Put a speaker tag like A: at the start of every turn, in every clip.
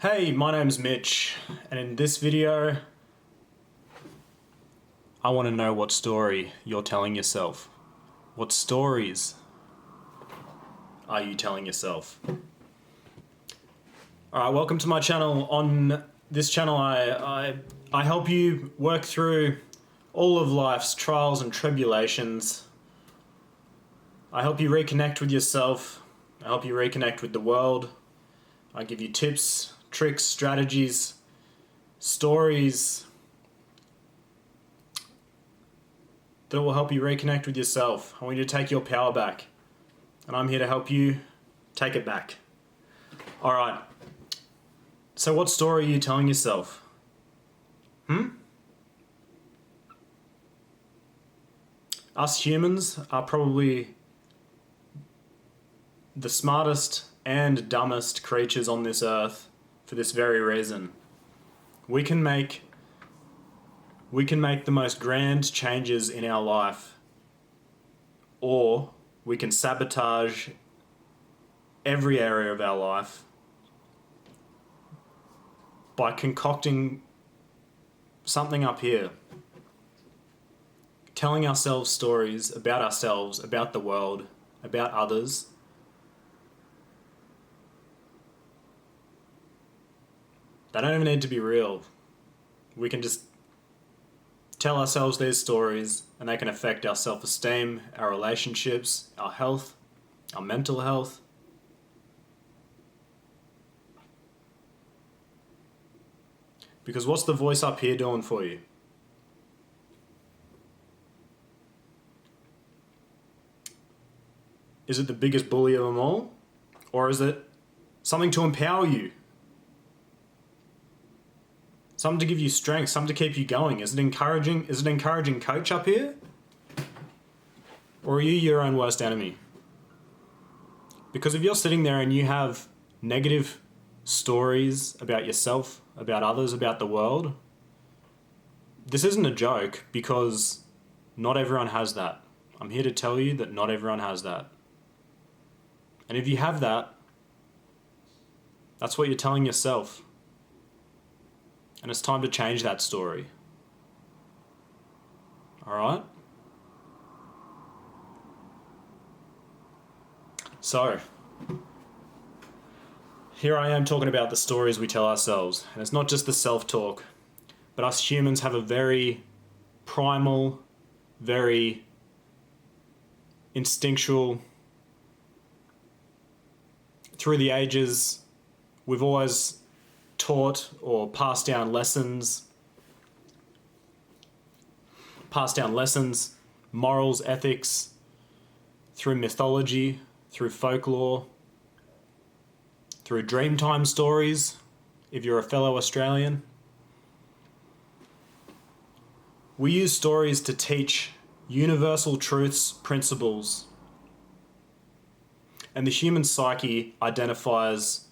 A: Hey, my name's Mitch, and in this video, I want to know what story you're telling yourself. What stories are you telling yourself? Alright, welcome to my channel. On this channel, I help you work through all of life's trials and tribulations. I help you reconnect with yourself. I help you reconnect with the world. I give you tips, tricks, strategies, stories that will help you reconnect with yourself. I want you to take your power back, and I'm here to help you take it back. Alright, so what story are you telling yourself? Us humans are probably the smartest and dumbest creatures on this earth for this very reason. We can make the most grand changes in our life, or we can sabotage every area of our life by concocting something up here, telling ourselves stories about ourselves, about the world, about others. They don't even need to be real. We can just tell ourselves these stories, and they can affect our self-esteem, our relationships, our health, our mental health. Because what's the voice up here doing for you? Is it the biggest bully of them all? Or is it something to empower you? Something to give you strength, something to keep you going? Is it encouraging? Is it an encouraging coach up here? Or are you your own worst enemy? Because if you're sitting there and you have negative stories about yourself, about others, about the world, this isn't a joke, because not everyone has that. I'm here to tell you that not everyone has that. And if you have that, that's what you're telling yourself. And it's time to change that story. Alright? So, here I am talking about the stories we tell ourselves. And it's not just the self-talk, but us humans have a very primal, very instinctual, through the ages, we've always taught or passed down lessons, morals, ethics, through mythology, through folklore, through Dreamtime stories, if you're a fellow Australian. We use stories to teach universal truths, principles, and the human psyche identifies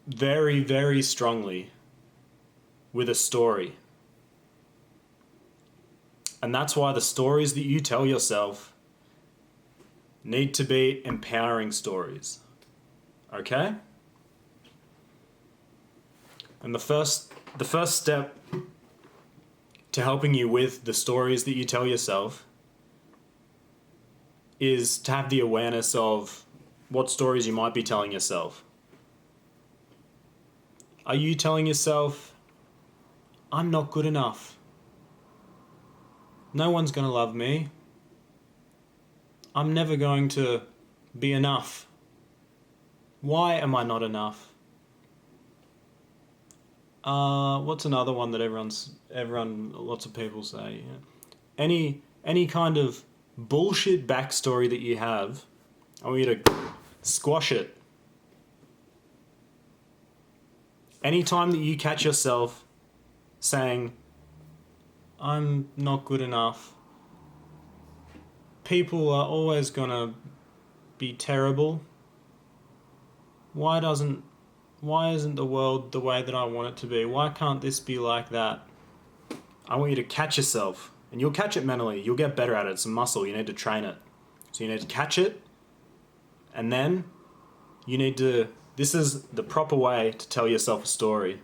A: very, very strongly with a story. And that's why the stories that you tell yourself need to be empowering stories. Okay? And the first step to helping you with the stories that you tell yourself is to have the awareness of what stories you might be telling yourself. Are you telling yourself, I'm not good enough? No one's going to love me. I'm never going to be enough. Why am I not enough? What's another one that lots of people say? Any kind of bullshit backstory that you have, I want you to squash it. Anytime that you catch yourself saying, I'm not good enough, people are always gonna be terrible, why isn't the world the way that I want it to be? Why can't this be like that? I want you to catch yourself, and you'll catch it mentally. You'll get better at it. It's a muscle. You need to train it. So you need to catch it, and then you need to This is the proper way to tell yourself a story.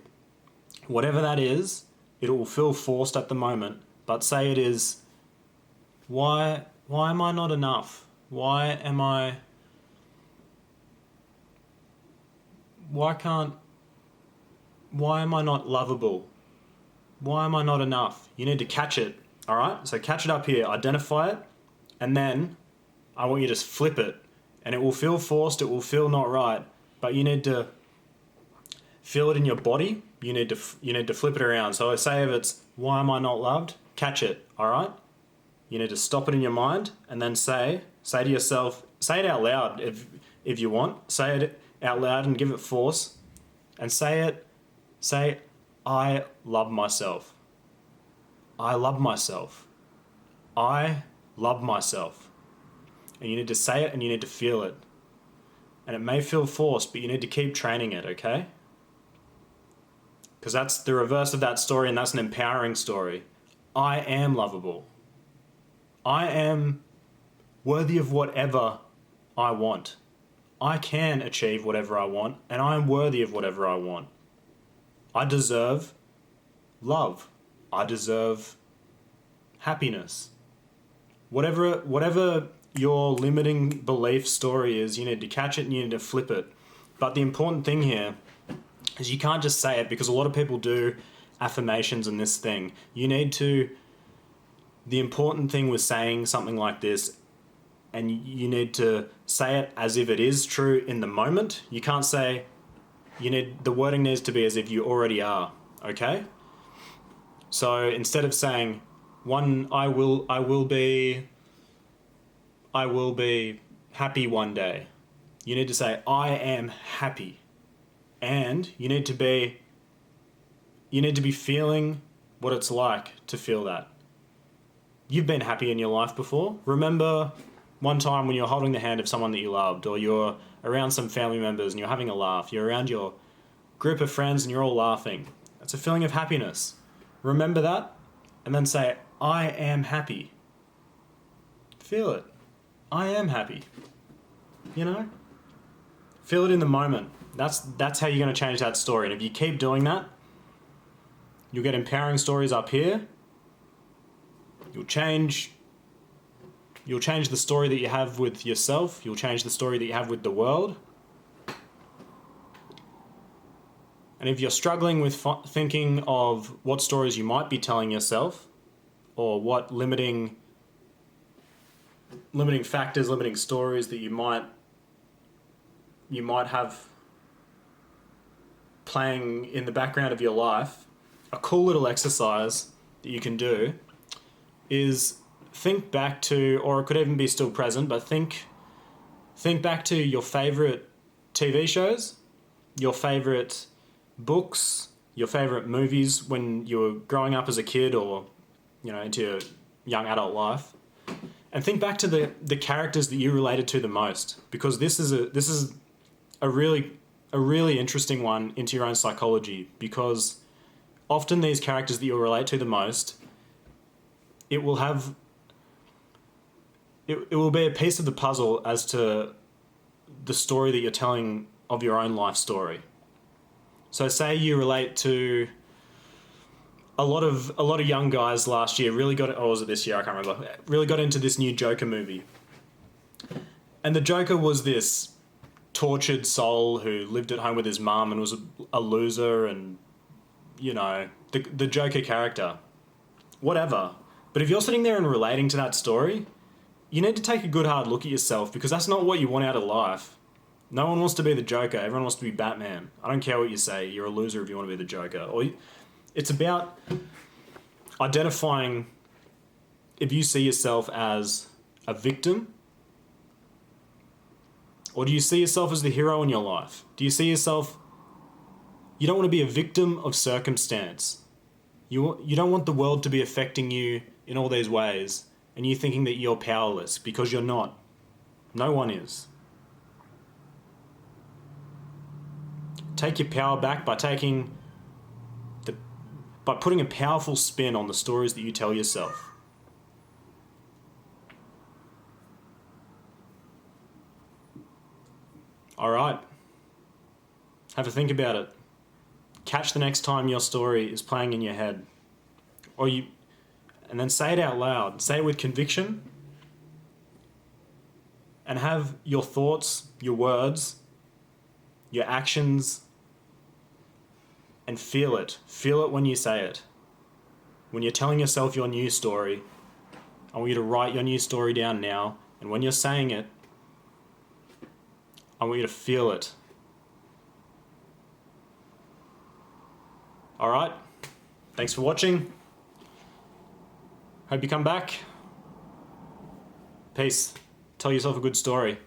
A: Whatever that is, it will feel forced at the moment, but say it is, why am I not enough? Why am I not lovable? Why am I not enough? You need to catch it, all right? So catch it up here, identify it, and then I want you to flip it. And it will feel forced, it will feel not right, but you need to feel it in your body. You need to flip it around. So I say if it's, why am I not loved? Catch it, all right? You need to stop it in your mind and then say to yourself, say it out loud if you want. Say it out loud and give it force. And say, I love myself. I love myself. I love myself. And you need to say it and you need to feel it. And it may feel forced, but you need to keep training it, okay? Because that's the reverse of that story, and that's an empowering story. I am lovable. I am worthy of whatever I want. I can achieve whatever I want, and I am worthy of whatever I want. I deserve love. I deserve happiness. Whatever your limiting belief story is, you need to catch it and you need to flip it. But the important thing here is you can't just say it, because a lot of people do affirmations in this thing. The important thing with saying something like this, and you need to say it as if it is true in the moment. You can't say, the wording needs to be as if you already are, okay? So instead of saying, I will be happy one day, you need to say, I am happy. And you need to be feeling what it's like to feel that. You've been happy in your life before. Remember one time when you're holding the hand of someone that you loved, or you're around some family members and you're having a laugh. You're around your group of friends and you're all laughing. That's a feeling of happiness. Remember that, and then say, I am happy. Feel it. I am happy. Feel it in the moment. That's how you're going to change that story. And if you keep doing that, you'll get empowering stories up here. You'll change the story that you have with yourself. You'll change the story that you have with the world. And if you're struggling with thinking of what stories you might be telling yourself, or what limiting factors, limiting stories that you might have playing in the background of your life, a cool little exercise that you can do is think back to, or it could even be still present, but think back to your favorite TV shows, your favorite books, your favorite movies when you were growing up as a kid, or into your young adult life, and think back to the characters that you related to the most, because this is a really interesting one into your own psychology, because often these characters that you'll relate to the most, it will be a piece of the puzzle as to the story that you're telling of your own life story. So say you relate to a lot of young guys last year or was it this year? I can't remember. Really got into this new Joker movie. And the Joker was this tortured soul who lived at home with his mum and was a loser, and the Joker character. Whatever. But if you're sitting there and relating to that story, you need to take a good hard look at yourself, because that's not what you want out of life. No one wants to be the Joker. Everyone wants to be Batman. I don't care what you say. You're a loser if you want to be the Joker. It's about identifying if you see yourself as a victim, or do you see yourself as the hero in your life? Do you see yourself... You don't want to be a victim of circumstance. You don't want the world to be affecting you in all these ways, and you thinking that you're powerless, because you're not. No one is. Take your power back by putting a powerful spin on the stories that you tell yourself. All right. Have a think about it. Catch the next time your story is playing in your head. And then say it out loud. Say it with conviction. And have your thoughts, your words, your actions, and feel it. Feel it when you say it. When you're telling yourself your new story, I want you to write your new story down now. And when you're saying it, I want you to feel it. Alright? Thanks for watching. Hope you come back. Peace. Tell yourself a good story.